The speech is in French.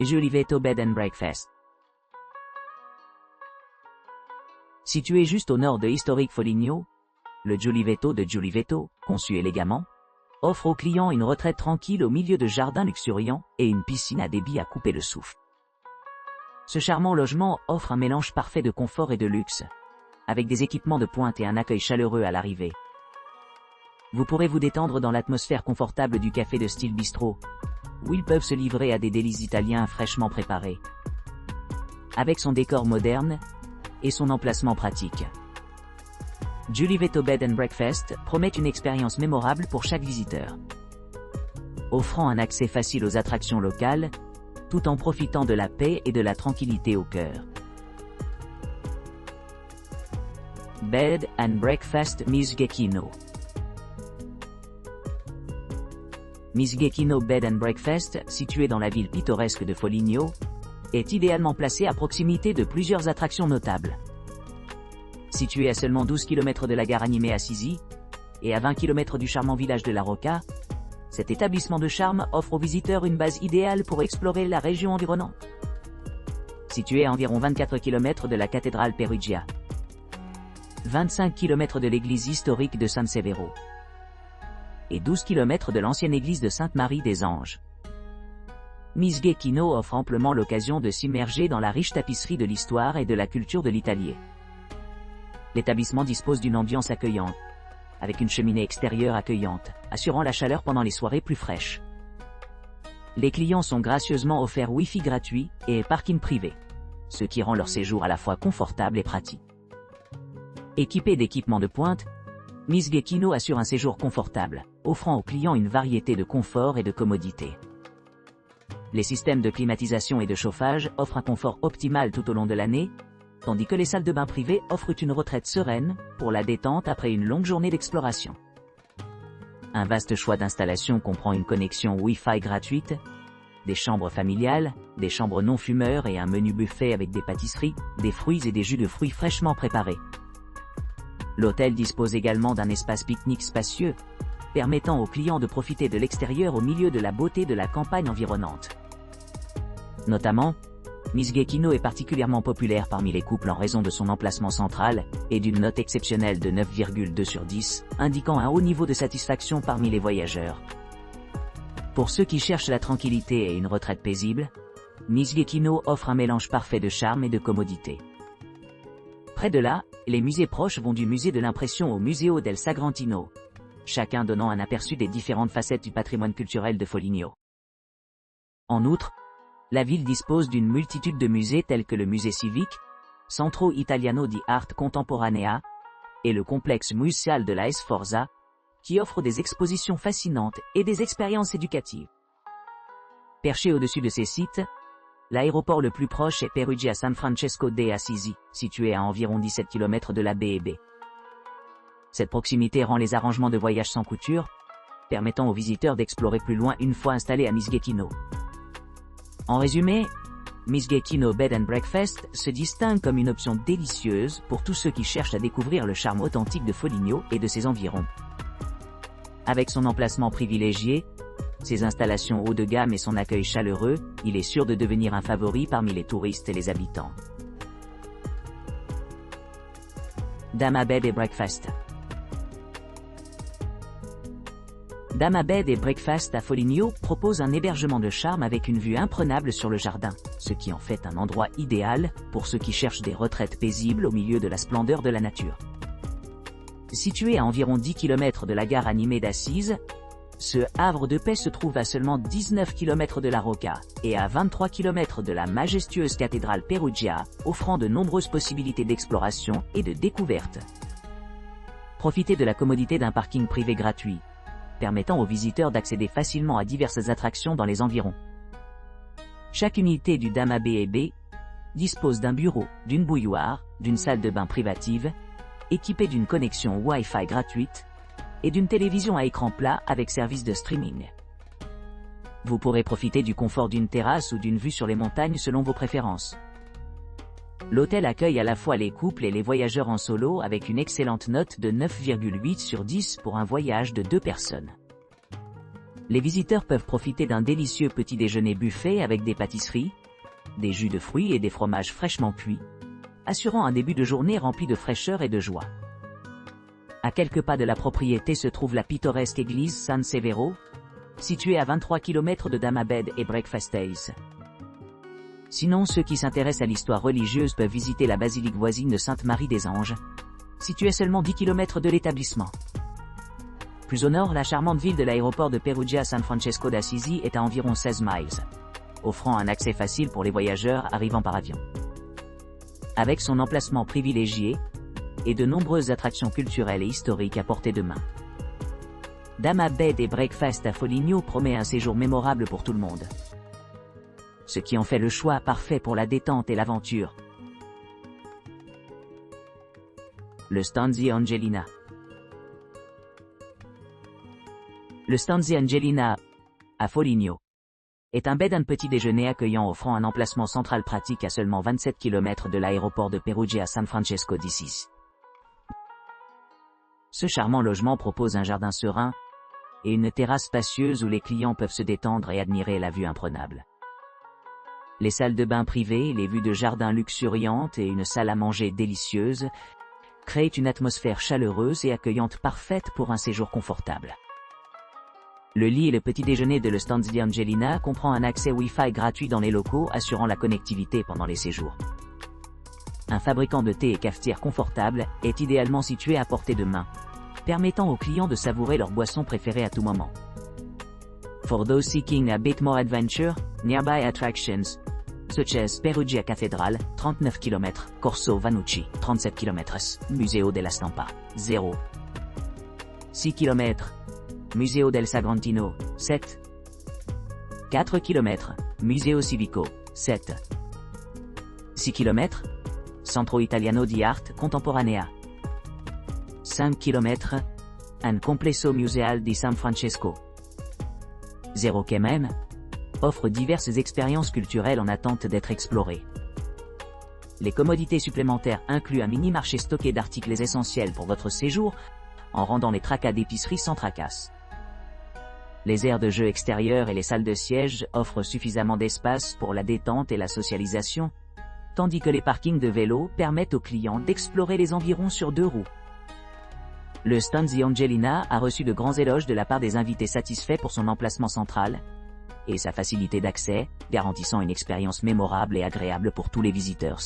Giulivetto Bed and Breakfast. Situé juste au nord de historique Foligno, le Giulivetto de Giulivetto, conçu élégamment, offre aux clients une retraite tranquille au milieu de jardins luxuriants et une piscine à débit à couper le souffle. Ce charmant logement offre un mélange parfait de confort et de luxe, avec des équipements de pointe et un accueil chaleureux à l'arrivée. Vous pourrez vous détendre dans l'atmosphère confortable du café de style bistrot, où ils peuvent se livrer à des délices italiens fraîchement préparés. Avec son décor moderne et son emplacement pratique, Giulivetto Bed and Breakfast promet une expérience mémorable pour chaque visiteur. Offrant un accès facile aux attractions locales, tout en profitant de la paix et de la tranquillité au cœur. Bed and Breakfast Misghecchino. Misghecchino Bed and Breakfast, situé dans la ville pittoresque de Foligno, est idéalement placé à proximité de plusieurs attractions notables. Situé à seulement 12 km de la gare animée Assisi, et à 20 km du charmant village de La Rocca, cet établissement de charme offre aux visiteurs une base idéale pour explorer la région environnante. Situé à environ 24 km de la cathédrale Perugia, 25 km de l'église historique de San Severo, et 12 km de l'ancienne église de Sainte-Marie des Anges, Misghecchino offre amplement l'occasion de s'immerger dans la riche tapisserie de l'histoire et de la culture de l'Italie. L'établissement dispose d'une ambiance accueillante, avec une cheminée extérieure accueillante, assurant la chaleur pendant les soirées plus fraîches. Les clients sont gracieusement offerts Wi-Fi gratuit et parking privé, ce qui rend leur séjour à la fois confortable et pratique. Équipé d'équipements de pointe, Misghecchino assure un séjour confortable, offrant aux clients une variété de confort et de commodité. Les systèmes de climatisation et de chauffage offrent un confort optimal tout au long de l'année, tandis que les salles de bain privées offrent une retraite sereine pour la détente après une longue journée d'exploration. Un vaste choix d'installations comprend une connexion Wi-Fi gratuite, des chambres familiales, des chambres non-fumeurs et un menu buffet avec des pâtisseries, des fruits et des jus de fruits fraîchement préparés. L'hôtel dispose également d'un espace pique-nique spacieux, permettant aux clients de profiter de l'extérieur au milieu de la beauté de la campagne environnante. Notamment, Misghecchino est particulièrement populaire parmi les couples en raison de son emplacement central et d'une note exceptionnelle de 9,2 sur 10, indiquant un haut niveau de satisfaction parmi les voyageurs. Pour ceux qui cherchent la tranquillité et une retraite paisible, Misghecchino offre un mélange parfait de charme et de commodité. Près de là, les musées proches vont du musée de l'impression au Museo del Sagrantino, chacun donnant un aperçu des différentes facettes du patrimoine culturel de Foligno. En outre, la ville dispose d'une multitude de musées tels que le musée civique, Centro Italiano di Arte Contemporanea, et le complexe muséal de la Sforza, qui offre des expositions fascinantes et des expériences éducatives. Perché au-dessus de ces sites, l'aéroport le plus proche est Perugia San Francesco de Assisi, situé à environ 17 km de la BEB. Cette proximité rend les arrangements de voyage sans couture, permettant aux visiteurs d'explorer plus loin une fois installés à Misghecchino. En résumé, Misghecchino Bed and Breakfast se distingue comme une option délicieuse pour tous ceux qui cherchent à découvrir le charme authentique de Foligno et de ses environs. Avec son emplacement privilégié, ses installations haut de gamme et son accueil chaleureux, il est sûr de devenir un favori parmi les touristes et les habitants. Dama Bed and Breakfast. Dama Bed and Breakfast à Foligno propose un hébergement de charme avec une vue imprenable sur le jardin, ce qui en fait un endroit idéal pour ceux qui cherchent des retraites paisibles au milieu de la splendeur de la nature. Situé à environ 10 km de la gare animée d'Assise, ce havre de paix se trouve à seulement 19 km de La Rocca et à 23 km de la majestueuse cathédrale Perugia, offrant de nombreuses possibilités d'exploration et de découverte. Profitez de la commodité d'un parking privé gratuit, permettant aux visiteurs d'accéder facilement à diverses attractions dans les environs. Chaque unité du Dama BB dispose d'un bureau, d'une bouilloire, d'une salle de bain privative, équipée d'une connexion Wi-Fi gratuite, et d'une télévision à écran plat avec service de streaming. Vous pourrez profiter du confort d'une terrasse ou d'une vue sur les montagnes selon vos préférences. L'hôtel accueille à la fois les couples et les voyageurs en solo avec une excellente note de 9,8 sur 10 pour un voyage de 2 personnes. Les visiteurs peuvent profiter d'un délicieux petit déjeuner buffet avec des pâtisseries, des jus de fruits et des fromages fraîchement cuits, assurant un début de journée rempli de fraîcheur et de joie. À quelques pas de la propriété se trouve la pittoresque église San Severo, située à 23 km de Dama Bed et Breakfast Days. Sinon, ceux qui s'intéressent à l'histoire religieuse peuvent visiter la basilique voisine de Sainte-Marie des Anges, située à seulement 10 km de l'établissement. Plus au nord, la charmante ville de l'aéroport de Perugia San Francesco d'Assisi est à environ 16 miles, offrant un accès facile pour les voyageurs arrivant par avion. Avec son emplacement privilégié et de nombreuses attractions culturelles et historiques à portée de main, Dama Bed et Breakfast à Foligno promet un séjour mémorable pour tout le monde, ce qui en fait le choix parfait pour la détente et l'aventure. Le Stanzi Angelina. Le Stanzi Angelina, à Foligno, est un bed and petit déjeuner accueillant offrant un emplacement central pratique à seulement 27 km de l'aéroport de Perugia San Francesco d'Assisi. Ce charmant logement propose un jardin serein et une terrasse spacieuse où les clients peuvent se détendre et admirer la vue imprenable. Les salles de bain privées, les vues de jardin luxuriantes et une salle à manger délicieuse créent une atmosphère chaleureuse et accueillante parfaite pour un séjour confortable. Le lit et le petit déjeuner de Le Stanzi Angelina comprend un accès Wi-Fi gratuit dans les locaux assurant la connectivité pendant les séjours. Un fabricant de thé et cafetière confortable est idéalement situé à portée de main, permettant aux clients de savourer leur boisson préférée à tout moment. For those seeking a bit more adventure, nearby attractions, such as Perugia Cathedral, 39 km, Corso Vannucci, 37 km, Museo della Stampa, 0. 6 km, Museo del Sagrantino, 7. 4 km, Museo Civico, 7. 6 km, Centro Italiano di Arte Contemporanea. 5 km, Un Complesso Museale di San Francesco. 0 km, offre diverses expériences culturelles en attente d'être explorées. Les commodités supplémentaires incluent un mini-marché stocké d'articles essentiels pour votre séjour, en rendant les tracas d'épicerie sans tracasse. Les aires de jeu extérieures et les salles de siège offrent suffisamment d'espace pour la détente et la socialisation, tandis que les parkings de vélos permettent aux clients d'explorer les environs sur 2 roues. Le Stanzi Angelina a reçu de grands éloges de la part des invités satisfaits pour son emplacement central et sa facilité d'accès, garantissant une expérience mémorable et agréable pour tous les visiteurs.